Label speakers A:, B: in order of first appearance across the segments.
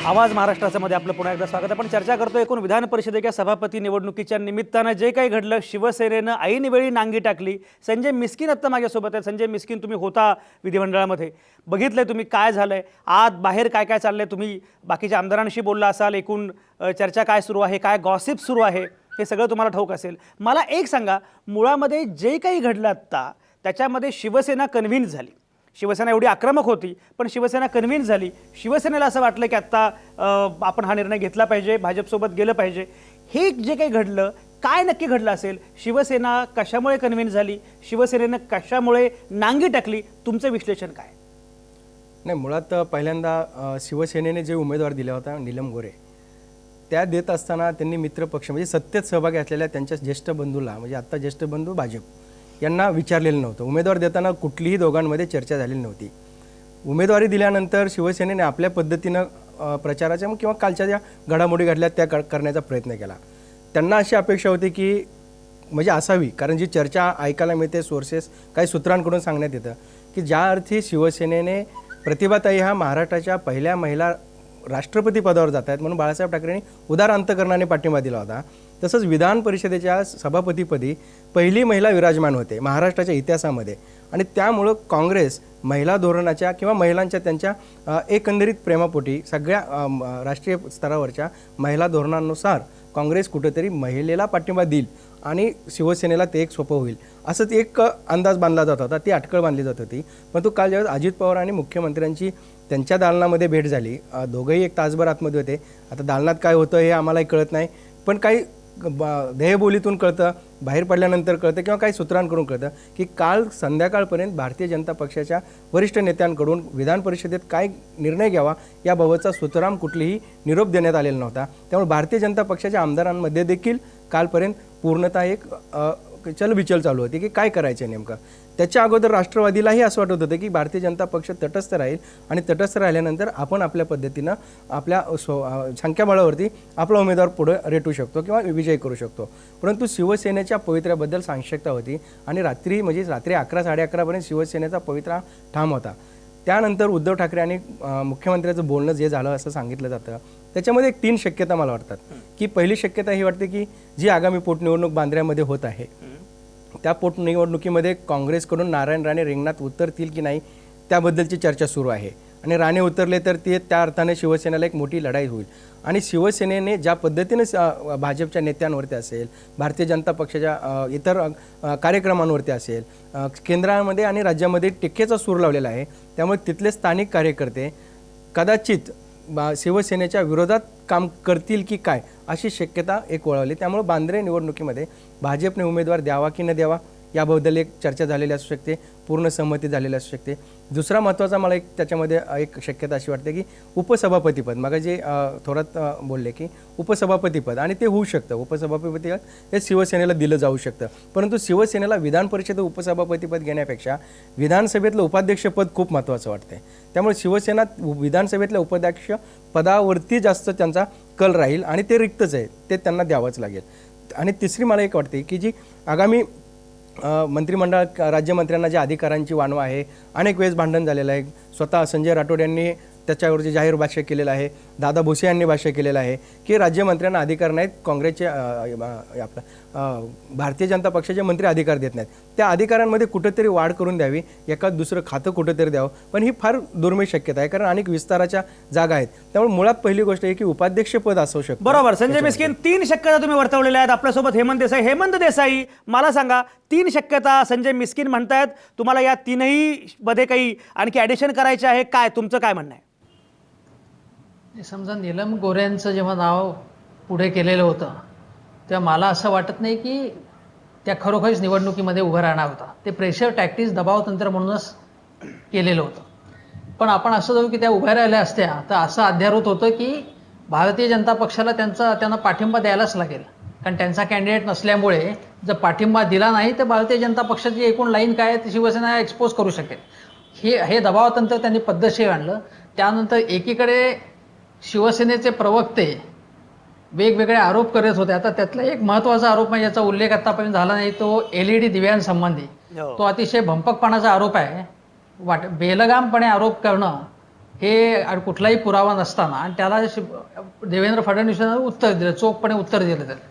A: आवाज महाराष्ट्रामध्ये आपलं पुन्हा एकदा स्वागत आहे. आपण चर्चा करतो एकूण विधान परिषदेच्या सभापती निवडणुकीच्या निमित्तानं जे काही घडलं, शिवसेनेनं ऐनवेळी नांगी टाकली. संजय मिस्किन आत्ता माझ्यासोबत आहे. संजय मिस्किन, तुम्ही होता विधिमंडळामध्ये, बघितलंय तुम्ही काय झालंय, आत बाहेर काय काय चाललंय, तुम्ही बाकीच्या आमदारांशी बोलला असाल, एकूण चर्चा काय सुरू आहे, काय गॉसिप सुरू आहे, हे सगळं तुम्हाला ठाऊक असेल. मला एक सांगा, मुळामध्ये जे काही घडलं आत्ता त्याच्यामध्ये शिवसेना कन्व्हिन्स झाली. शिवसेना एवढी आक्रमक होती, पण शिवसेना कन्व्हिन्स झाली. शिवसेनेला असं वाटलं की आत्ता आपण हा निर्णय घेतला पाहिजे, भाजपसोबत गेलं पाहिजे. हे जे काही घडलं, काय नक्की घडलं असेल? शिवसेना कशामुळे कन्व्हिन्स झाली? शिवसेनेनं कशामुळे नांगी टाकली? तुमचं विश्लेषण काय?
B: नाही, मुळात पहिल्यांदा शिवसेनेने जे उमेदवार दिला होता नीलम गोरे, त्या देत असताना त्यांनी मित्रपक्ष म्हणजे सत्तेत सहभागी असलेल्या त्यांच्या ज्येष्ठ बंधूला, म्हणजे आत्ता ज्येष्ठ बंधू भाजप यांना विचारलेलं नव्हतं. उमेदवार देताना कुठलीही दोघांमध्ये चर्चा झालेली नव्हती. उमेदवारी दिल्यानंतर शिवसेनेने आपल्या पद्धतीनं प्रचाराच्या किंवा कालच्या ज्या घडामोडी घडल्या त्या करण्याचा प्रयत्न केला. त्यांना अशी अपेक्षा होती की म्हणजे असावी, कारण जी चर्चा ऐकायला मिळते, सोर्सेस काही सूत्रांकडून सांगण्यात येतं की ज्या अर्थी शिवसेनेने प्रतिभाताई ह्या महाराष्ट्राच्या पहिल्या महिला राष्ट्रपती पदावर जात आहेत म्हणून बाळासाहेब ठाकरेंनी उदार अंतकरणाने पाठिंबा दिला होता, तसंच विधान परिषदेच्या सभापतीपदी पहिली महिला विराजमान होते महाराष्ट्राच्या इतिहासामध्ये. आणि त्यामुळं काँग्रेस महिला धोरणाच्या किंवा महिलांच्या त्यांच्या एकंदरीत प्रेमापोटी सगळ्या राष्ट्रीय स्तरावरच्या महिला धोरणांनुसार काँग्रेस कुठेतरी महिलेला पाठिंबा देईल आणि शिवसेनेला ते एक सोपं होईल असंच एक अंदाज बांधला जात होता, ती अटकळ बांधली जात होती. परंतु काल ज्यावेळेस अजित पवार आणि मुख्यमंत्र्यांची त्यांच्या दालनामध्ये भेट झाली, दोघंही एक तासभर आतमध्ये होते. आता दालनात काय होतं हे आम्हालाही कळत नाही, पण काही देहबोलीतून कळतं, बाहेर पडल्यानंतर कळतं किंवा काही सूत्रांकडून कळतं की काल संध्याकाळपर्यंत भारतीय जनता पक्षाच्या वरिष्ठ नेत्यांकडून विधान परिषदेत काय निर्णय घ्यावा याबाबतचा सुतराम कुठलीही निरोप देण्यात आलेला नव्हता. त्यामुळे भारतीय जनता पक्षाच्या आमदारांमध्ये देखील कालपर्यंत पूर्णतः एक चलबिचल चालू होती की काय करायचं नेमकं. त्याच्या अगोदर राष्ट्रवादीलाही असं वाटत होतं की भारतीय जनता पक्ष तटस्थ राहील आणि तटस्थ राहिल्यानंतर आपण आपल्या पद्धतीनं आपल्या संख्याबळावरती आपला उमेदवार पुढे रेटू शकतो किंवा विजय करू शकतो. परंतु शिवसेनेच्या पवित्र्याबद्दल साशंकता होती आणि रात्री 11 साडे11पर्यंत शिवसेनेचा पवित्रा ठाम होता. त्यानंतर उद्धव ठाकरे आणि मुख्यमंत्र्यांचं बोलणं जे झालं असं सांगितलं जातं, त्याच्यामध्ये एक 3 शक्यता मला वाटतात. की पहिली शक्यता ही वाटते की जी आगामी पोटनिवडणूक बांद्र्यामध्ये होत आहे त्या पोटनिवडणुकीमध्ये काँग्रेसकडून नारायण राणे रिंगणात उतरतील की नाही त्याबद्दलची चर्चा सुरू आहे. आणि राणे उतरले तर ते त्या अर्थाने शिवसेनेला एक मोठी लढाई होईल. आणि शिवसेनेने ज्या पद्धतीने भाजपच्या नेत्यांवरती असेल, भारतीय जनता पक्षाच्या इतर कार्यक्रमांवरती असेल, केंद्रामध्ये आणि राज्यामध्ये टिकेचा सूर लावलेला आहे. त्यामुळे तिथले स्थानिक कार्यकर्ते कदाचित शिवसेनेच्या विरोधात काम करतील की काय अशी शक्यता एक वळवली. त्यामुळे बांद्रे निवडणुकीमध्ये भाजपने उमेदवार द्यावा की न द्यावा याबद्दल एक चर्चा झालेली असू शकते, पूर्ण सहमती झालेली असू शकते. दुसरा महत्त्वाचा मला एक त्याच्यामध्ये एक शक्यता अशी वाटते की उपसभापतीपद, मग जे थोरात बोलले की उपसभापतीपद, आणि ते होऊ शकतं. उपसभापतीपद हे शिवसेनेला दिलं जाऊ शकतं. परंतु शिवसेनेला विधान परिषद उपसभापतीपद घेण्यापेक्षा विधानसभेतलं उपाध्यक्षपद खूप महत्त्वाचं वाटते. त्यामुळे शिवसेना विधानसभेतल्या उपाध्यक्ष पदावरती जास्त त्यांचा कल राहील आणि ते रिक्तच आहे, ते त्यांना द्यावंच लागेल. आणि तिसरी मला एक वाटते की जी आगामी मंत्रिमंडळ राज्यमंत्र्यांना ज्या अधिकारांची वानवा आहे, अनेक वेळेस भांडण झालेलं आहे. स्वतः संजय राठोड यांनी त्याच्यावरती जाहीर भाष्य केलेलं आहे, दादा भुसे यांनी भाष्य केलेलं आहे की राज्यमंत्र्यांना अधिकार नाहीत, काँग्रेसचे भारतीय जनता पक्षाचे मंत्री अधिकार देत नाहीत. त्या अधिकारांमध्ये कुठेतरी वाढ करून द्यावी, एखाद दुसरं खातं कुठेतरी द्यावं. पण ही फार दुर्मिळ शक्यता आहे, कारण अनेक विस्ताराच्या जागा आहेत. त्यामुळे मुळात पहिली गोष्ट आहे की उपाध्यक्षपद असू शकतं.
A: बरोबर संजय मिस्किन, 3 शक्यता तुम्ही वर्तवलेल्या आहेत. आपल्यासोबत हेमंत देसाई, मला सांगा 3 शक्यता संजय मिस्किन म्हणतायत, तुम्हाला या 3ही मध्ये काही आणखी ॲडिशन करायचे आहे काय? तुमचं काय म्हणणं आहे?
C: समजा नीलम गोऱ्यांचं जेव्हा नाव पुढे केलेलं होतं तेव्हा मला असं वाटत नाही की त्या खरोखरच निवडणुकीमध्ये उभं राहणार होता. ते प्रेशर टॅक्टिक्स, दबाव तंत्र म्हणूनच केलेलं होतं. पण आपण असं जाऊ की त्या उभ्या राहिल्या असत्या तर असं अध्यारोत होतं की भारतीय जनता पक्षाला त्यांना पाठिंबा द्यायलाच लागेल, कारण त्यांचा कॅन्डिडेट नसल्यामुळे जर पाठिंबा दिला नाही तर भारतीय जनता पक्षाची एकूण लाईन काय आहे ती शिवसेना एक्सपोज करू शकेल. हे दबाव तंत्र त्यांनी पद्धतशीर आणलं. त्यानंतर एकीकडे शिवसेनेचे प्रवक्ते वेगवेगळे आरोप करत होते. आता त्यातला एक महत्त्वाचा आरोप म्हणजे याचा उल्लेख आतापर्यंत झाला नाही, तो LED दिव्यांसंबंधी तो अतिशय भंपकपणाचा आरोप आहे. बेलगामपणे आरोप करणं हे कुठलाही पुरावा नसताना आणि त्याला देवेंद्र फडणवीसांनी उत्तर दिलं, चोखपणे उत्तर दिलं त्याला.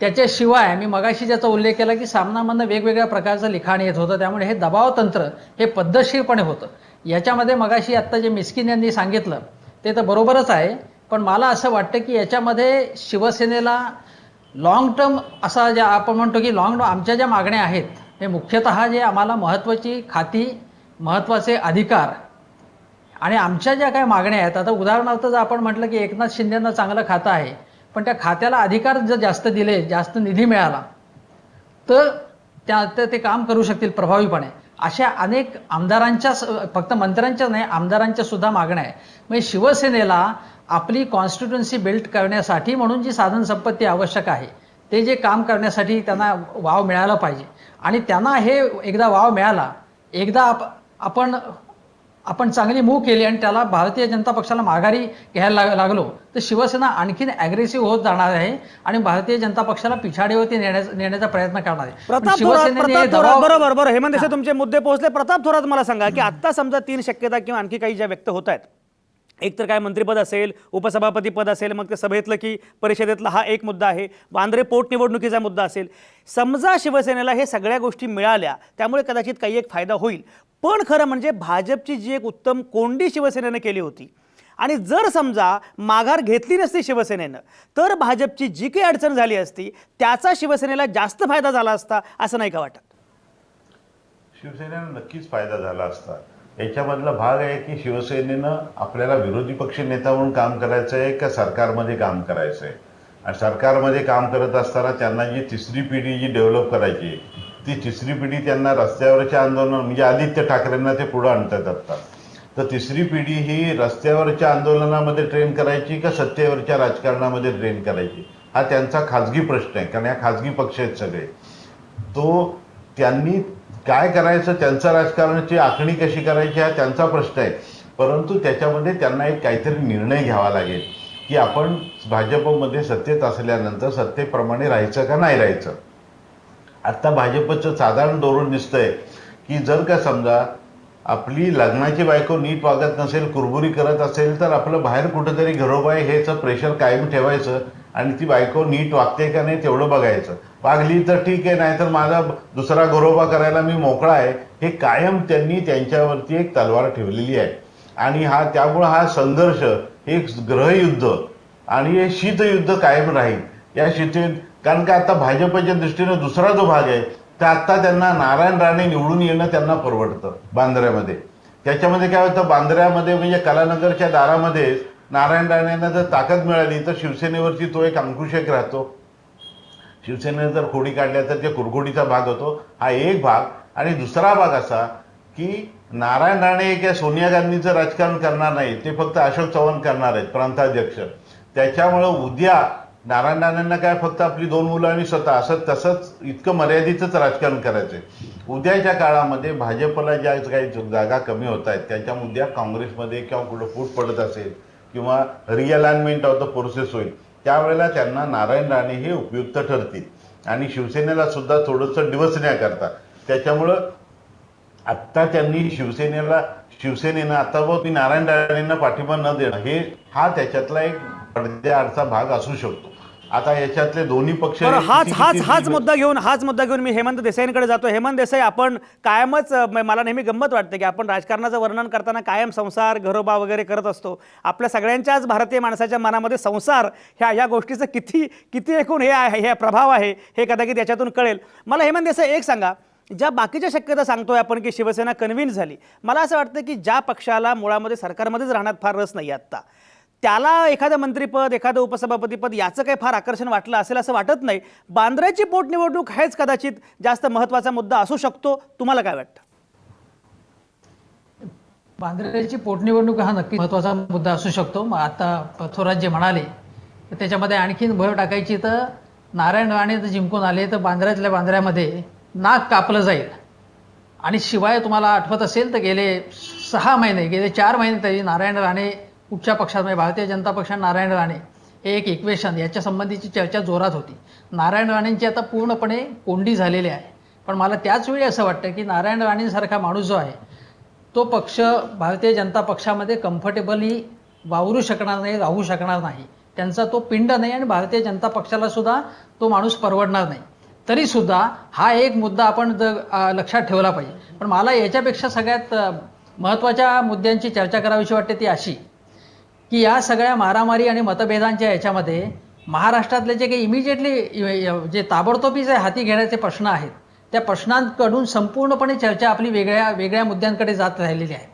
C: त्याच्याशिवाय मी मगाशी ज्याचा उल्लेख केला की सामनामधनं वेगवेगळ्या प्रकारचं लिखाण येत होतं, त्यामुळे हे दबाव तंत्र हे पद्धतशीरपणे होतं. याच्यामध्ये मगाशी आत्ता जे मिस्किन यांनी सांगितलं ते तर बरोबरच आहे, पण मला असं वाटतं की याच्यामध्ये शिवसेनेला लॉंग टर्म असा ज्या आपण म्हणतो की लॉंग आमच्या ज्या मागण्या आहेत हे मुख्यतः जे आम्हाला महत्त्वाची खाती, महत्त्वाचे अधिकार आणि आमच्या ज्या काही मागण्या आहेत, आता उदाहरणार्थ जर आपण म्हटलं की एकनाथ शिंदेंना चांगलं खातं आहे, पण त्या खात्याला अधिकार जर जास्त दिले, जास्त निधी मिळाला तर ते काम करू शकतील प्रभावीपणे. अशा अनेक आमदारांच्या, फक्त मंत्र्यांच्या नाही, आमदारांच्या सुद्धा मागण्या आहे. म्हणजे शिवसेनेला आपली कॉन्स्टिट्युन्सी बिल्ड करण्यासाठी म्हणून जी साधन संपत्ती आवश्यक आहे ते जे काम करण्यासाठी त्यांना वाव मिळाला पाहिजे. आणि त्यांना हे एकदा वाव मिळाला, एकदा आपण चांगली मूव्ह केली आणि त्याला भारतीय जनता पक्षाला माघारी घ्यायला लागलो तर शिवसेना आणखीन ॲग्रेसिव्ह होत जाणार आहे आणि भारतीय जनता पक्षाला पिछाडीवरती नेण्याचा प्रयत्न करणार आहे.
A: प्रताप थोरात, बरोबर हेमंत देसाई तुमचे मुद्दे पोहोचले. प्रताप थोरात, मला सांगा की आता समजा 3 शक्यता किंवा आणखी काही ज्या व्यक्त होत आहेत, एक तर काय मंत्रिपद असेल, उपसभापती पद असेल, मग ते सभेतलं की परिषदेतला हा एक मुद्दा आहे, वांद्रे पोटनिवडणुकीचा मुद्दा असेल. समजा शिवसेनेला हे सगळ्या गोष्टी मिळाल्या त्यामुळे कदाचित काही एक फायदा होईल, पण खरं म्हणजे भाजपची जी एक उत्तम कोंडी शिवसेनेनं केली होती आणि जर समजा माघार घेतली नसती शिवसेनेनं तर भाजपची जी काही अडचण झाली असती त्याचा शिवसेनेला जास्त फायदा झाला असता, असं नाही का वाटत?
D: शिवसेनेला नक्कीच फायदा झाला असता. याच्यामधला भाग आहे की शिवसेनेनं आपल्याला विरोधी पक्ष नेता म्हणून काम करायचं आहे का सरकारमध्ये काम करायचं आहे. आणि सरकारमध्ये काम करत असताना त्यांना जी तिसरी पिढी जी डेव्हलप करायची ती तिसरी पिढी त्यांना रस्त्यावरच्या आंदोलन, म्हणजे आदित्य ठाकरेंना ते पुढं आणतात आता. तर तिसरी पिढी ही रस्त्यावरच्या आंदोलनामध्ये ट्रेन करायची का सत्तेवरच्या राजकारणामध्ये ट्रेन करायची, हा त्यांचा खाजगी प्रश्न आहे. कारण या खाजगी पक्ष आहेत सगळे. तो त्यांनी काय करायचं, त्यांचं राजकारणाची आखणी कशी करायची हा त्यांचा प्रश्न आहे. परंतु त्याच्यामध्ये त्यांना एक काहीतरी निर्णय घ्यावा लागेल की आपण भाजपमध्ये सत्तेत असल्यानंतर सत्तेप्रमाणे राहायचं का नाही राहायचं. आता भाजपचं साधारण धोरण दिसतंय की जर का समजा आपली लग्नाची बायको नीट वागत नसेल, कुरबुरी करत असेल, तर आपलं बाहेर कुठेतरी घरोबा हेच प्रेशर कायम ठेवायचं आणि ती बायको नीट वागते का नाही तेवढं बघायचं. वागली तर ठीक आहे, नाहीतर माझा दुसरा घरोबा करायला मी मोकळा आहे, हे कायम त्यांनी त्यांच्यावरती एक तलवार ठेवलेली आहे. आणि त्यामुळं हा संघर्ष हे ग्रहयुद्ध आणि हे शीतयुद्ध कायम राहील. या कारण का आता भाजपच्या दृष्टीनं दुसरा जो भाग आहे तर आता त्यांना नारायण राणे निवडून येणं त्यांना परवडतं बांद्र्यामध्ये. त्याच्यामध्ये काय होतं, बांद्र्यामध्ये म्हणजे कलानगरच्या दारामध्ये नारायण राणेंना जर ताकद मिळाली तर शिवसेनेवरती तो एक अंकुश एक राहतो. शिवसेनेने जर खोडी काढल्या तर ते कुरघोडीचा भाग होतो, हा एक भाग. आणि दुसरा भाग असा की नारायण राणे किंवा सोनिया गांधीचं राजकारण करणार नाही, ते फक्त अशोक चव्हाण करणार आहेत प्रांताध्यक्ष. त्याच्यामुळं उद्या नारायण राणेंना काय फक्त आपली 2 मुलं आणि स्वतः तसंच इतकं मर्यादितच राजकारण करायचंय. उद्याच्या काळामध्ये भाजपला ज्या काही जागा कमी होत आहेत त्याच्या उद्या काँग्रेसमध्ये किंवा कुठं फूट पडत असेल किंवा रिअलाइनमेंट ऑफ द फोर्सेस होईल, त्यावेळेला त्यांना नारायण राणे हे उपयुक्त ठरतील आणि शिवसेनेला सुद्धा थोडंसं डिवचण्याकरता. त्याच्यामुळं आत्ता त्यांनी शिवसेनेनं आता मी नारायण राणेंना पाठिंबा न देणं हा त्याच्यातला एक पडद्याआडचा भाग असू शकतो. आता याच्यातले दोन्ही पक्ष
A: हाच मुद्दा घेऊन मी हेमंत देसाईंकडे जातो. हेमंत देसाई, आपण कायमच, मला नेहमी गंमत वाटते की आपण राजकारणाचं वर्णन करताना कायम संसार, घरोबा वगैरे करत असतो. आपल्या सगळ्यांच्याच भारतीय माणसाच्या मनामध्ये संसार ह्या गोष्टीचं किती एकूण हे प्रभाव आहे हे कदाचित याच्यातून कळेल. मला हेमंत देसाई एक सांगा, ज्या बाकीच्या शक्यता सांगतोय आपण की शिवसेना कन्व्हिन्स झाली, मला असं वाटतं की ज्या पक्षाला मुळामध्ये सरकारमध्येच राहण्यात फार रस नाही आत्ता, त्याला एखादं मंत्रिपद, एखादं उपसभापतीपद याचं काही फार आकर्षण वाटलं असेल असं वाटत नाही. बांद्र्याची पोटनिवडणूक हेच कदाचित जास्त महत्त्वाचा मुद्दा असू शकतो. तुम्हाला काय वाटतं?
C: बांद्र्याची पोटनिवडणूक हा नक्की महत्त्वाचा मुद्दा असू शकतो. मग आता थोरात जे म्हणाले तर त्याच्यामध्ये आणखीन भर टाकायची तर नारायण राणे जर जिंकून आले तर बांद्र्यामध्ये नाक कापलं जाईल. आणि शिवाय तुम्हाला आठवत असेल तर गेले 4 महिने तरी नारायण राणे कुठच्या पक्षात, म्हणजे भारतीय जनता पक्षात नारायण राणे हे एक इक्वेशन याच्या संबंधीची चर्चा जोरात होती. नारायण राणेंची आता पूर्णपणे कोंडी झालेली आहे. पण मला त्याच वेळी असं वाटतं की नारायण राणेंसारखा माणूस जो आहे तो पक्ष भारतीय जनता पक्षामध्ये कम्फर्टेबली वावरू शकणार नाही, राहू शकणार नाही. त्यांचा तो पिंड नाही आणि भारतीय जनता पक्षाला सुद्धा तो माणूस परवडणार नाही. तरीसुद्धा हा एक मुद्दा आपण जर लक्षात ठेवला पाहिजे. पण मला याच्यापेक्षा सगळ्यात महत्त्वाच्या मुद्द्यांची चर्चा करावीशी वाटते ती अशी की या सगळ्या मारामारी आणि मतभेदांच्या याच्यामध्ये महाराष्ट्रातले जे काही इमिजिएटली जे ताबडतोबी जे हाती घेण्याचे प्रश्न आहेत त्या प्रश्नांकडून संपूर्णपणे चर्चा आपली वेगळ्या मुद्द्यांकडे जात राहिलेली आहे.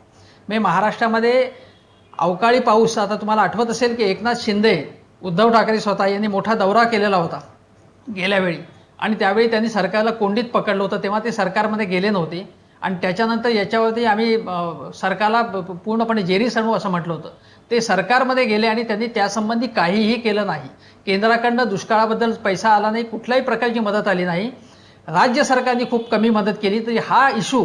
C: म्हणजे महाराष्ट्रामध्ये अवकाळी पाऊस, आता तुम्हाला आठवत असेल की एकनाथ शिंदे, उद्धव ठाकरे स्वतः यांनी मोठा दौरा केलेला होता गेल्या वेळी आणि त्यावेळी त्यांनी सरकारला कोंडीत पकडलं होतं. तेव्हा ते सरकारमध्ये गेले नव्हते आणि त्याच्यानंतर याच्यावरती आम्ही सरकारला पूर्णपणे जेरी सणवू असं म्हटलं होतं. ते सरकारमध्ये गेले आणि त्यांनी त्यासंबंधी काहीही केलं नाही. केंद्राकडनं दुष्काळाबद्दल पैसा आला नाही, कुठल्याही प्रकारची मदत आली नाही. राज्य सरकारने खूप कमी मदत केली. तरी हा इशू,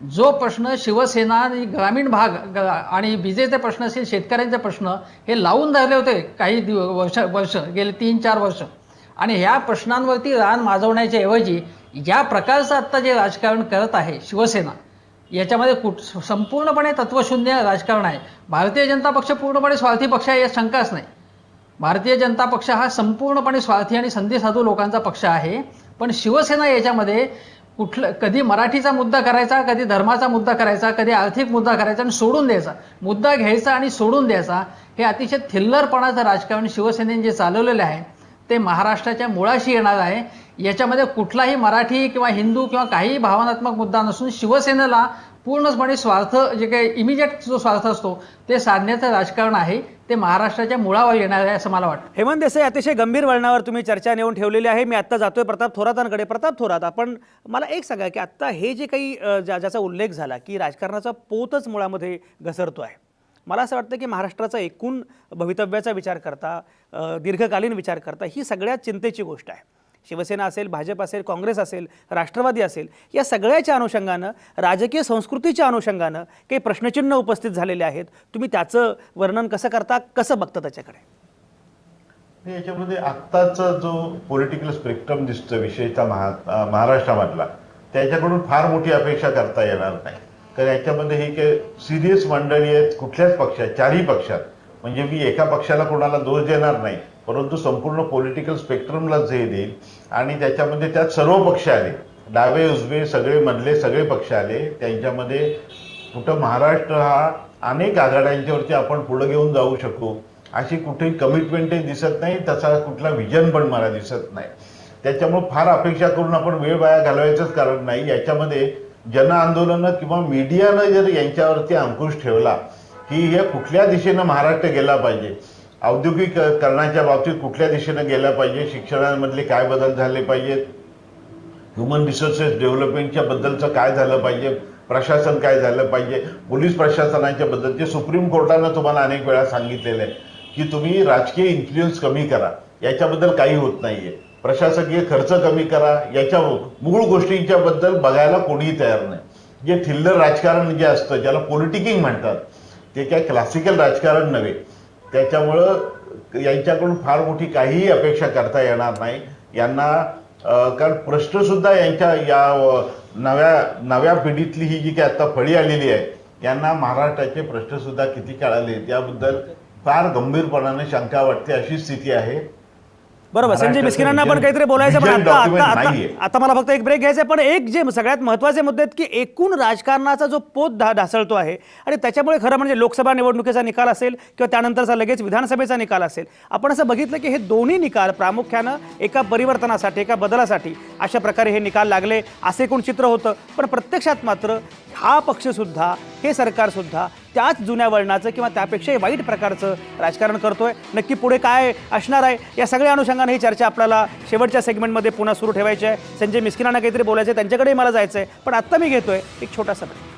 C: जो प्रश्न शिवसेना आणि ग्रामीण भाग आणि विजेचे प्रश्न असेल, शेतकऱ्यांचे प्रश्न हे लावून धरले होते काही वर्ष गेले 3-4 वर्ष आणि ह्या प्रश्नांवरती रान माजवण्याच्या ऐवजी या प्रकारचं आत्ता जे राजकारण करत आहे शिवसेना, याच्यामध्ये संपूर्णपणे तत्वशून्य राजकारण आहे. भारतीय जनता पक्ष पूर्णपणे स्वार्थी पक्ष आहे यात शंकाच नाही. भारतीय जनता पक्ष हा संपूर्णपणे स्वार्थी आणि संधीसाधू लोकांचा पक्ष आहे. पण शिवसेना याच्यामध्ये कधी मराठीचा मुद्दा करायचा, कधी धर्माचा मुद्दा करायचा, कधी आर्थिक मुद्दा करायचा आणि सोडून द्यायचा, मुद्दा घ्यायचा आणि सोडून द्यायचा, हे अतिशय थिल्लरपणाचं राजकारण शिवसेनेने जे चालवलेलं आहे ते महाराष्ट्राच्या मुळाशी येणार आहे. याच्यामध्ये कुठलाही मराठी किंवा हिंदू किंवा काही भावनात्मक मुद्दा नसून शिवसेनेला पूर्णपणे स्वार्थ, जे काही इमिजिएट जो स्वार्थ असतो ते साधण्याचं राजकारण आहे, ते महाराष्ट्राच्या मुळावर येणार आहे असं मला वाटतं.
A: हेमंत देसाई, अतिशय गंभीर वळणावर तुम्ही चर्चा नेऊन ठेवलेली आहे. मी आत्ता जातोय प्रताप थोरातांकडे. प्रताप थोरात, आपण मला एक सांगा की आत्ता हे जे काही ज्याचा उल्लेख झाला की राजकारणाचा पोतच मुळामध्ये घसरतो आहे, मला असं वाटतं की महाराष्ट्राचा एकूण भवितव्याचा विचार करता, दीर्घकालीन विचार करता ही सगळ्यात चिंतेची गोष्ट आहे. शिवसेना असेल, भाजप असेल, काँग्रेस असेल, राष्ट्रवादी असेल, या सगळ्याच्या अनुषंगानं, राजकीय संस्कृतीच्या अनुषंगानं काही प्रश्नचिन्ह उपस्थित झालेले आहेत. तुम्ही त्याचं वर्णन कसं करता, कसं बघता त्याच्याकडे?
D: याच्यामध्ये आत्ताचा जो पॉलिटिकल स्पेक्ट्रम दिसतो विषयचा महाराष्ट्रामधला, त्याच्याकडून फार मोठी अपेक्षा करता येणार नाही. कारण याच्यामध्ये ही काही सिरियस मंडळी आहेत कुठल्याच पक्षात, चारही पक्षात. म्हणजे मी एका पक्षाला कोणाला दोष देणार नाही, परंतु संपूर्ण पॉलिटिकल स्पेक्ट्रमला जे देईल आणि त्याच्यामध्ये त्यात सर्व पक्ष आले, डावे उजवे सगळे मधले सगळे पक्ष आले. त्यांच्यामध्ये कुठं महाराष्ट्र हा अनेक आघाड्यांच्यावरती आपण पुढे घेऊन जाऊ शकू अशी कुठेही कमिटमेंटही दिसत नाही, तसा कुठला विजन पण मला दिसत नाही. त्याच्यामुळे फार अपेक्षा करून आपण वेळ वाया घालवायचंच कारण नाही. याच्यामध्ये जन आंदोलनं किंवा मीडियानं जर यांच्यावरती अंकुश ठेवला की हे कुठल्या दिशेनं महाराष्ट्र गेला पाहिजे, औद्योगिकरणाच्या बाबतीत कुठल्या दिशेनं गेला पाहिजे, शिक्षणामधले काय बदल झाले पाहिजेत, ह्युमन रिसोर्सेस डेव्हलपमेंटच्या बद्दलचं काय झालं पाहिजे, प्रशासन काय झालं पाहिजे, पोलीस प्रशासनाच्या बद्दल जे सुप्रीम कोर्टानं तुम्हाला अनेक वेळा सांगितलेलं आहे की तुम्ही राजकीय इन्फ्लुएन्स कमी करा, याच्याबद्दल काही होत नाहीये. प्रशासकीय खर्च कमी करा, याच्या मूळ गोष्टींच्या बद्दल बघायला कोणीही तयार नाही. जे थिल्लर राजकारण जे असतं, ज्याला पॉलिटिकिंग म्हणतात, ते काय क्लासिकल राजकारण नव्हे. त्याच्यामुळं यांच्याकडून फार मोठी काहीही अपेक्षा करता येणार नाही यांना. कारण प्रश्न सुद्धा यांच्या या नव्या पिढीतली ही जी काही आता फळी आलेली आहे, यांना महाराष्ट्राचे प्रश्न सुद्धा किती कळाले त्याबद्दल फार गंभीरपणाने शंका वाटते, अशी स्थिती आहे.
A: बरोबर. संजय मिस्किनांना पण काहीतरी बोलायचं, पण आता मला फक्त एक ब्रेक घ्यायचा आहे. पण एक जे सगळ्यात महत्त्वाचे मुद्दे आहेत की एकूण राजकारणाचा जो पोत ढासळतो आहे आणि त्याच्यामुळे खरं म्हणजे लोकसभा निवडणुकीचा निकाल असेल किंवा त्यानंतरचा लगेच विधानसभेचा निकाल असेल, आपण असं बघितलं की हे दोन्ही निकाल प्रामुख्यानं एका परिवर्तनासाठी, एका बदलासाठी अशा प्रकारे हे निकाल लागले असे एकूण चित्र होतं. पण प्रत्यक्षात मात्र हा पक्षसुद्धा, हे सरकारसुद्धा त्याच जुन्या वळणाचं किंवा त्यापेक्षाही वाईट प्रकारचं राजकारण करतोय. नक्की पुढे काय असणार आहे या सगळ्या अनुषंगाने ही चर्चा आपल्याला शेवटच्या सेगमेंटमध्ये पुन्हा सुरू ठेवायची आहे. संजय मिस्किनांना काहीतरी बोलायचं आहे, त्यांच्याकडेही मला जायचं आहे. पण आत्ता मी घेतोय एक छोटासा ब्रेक.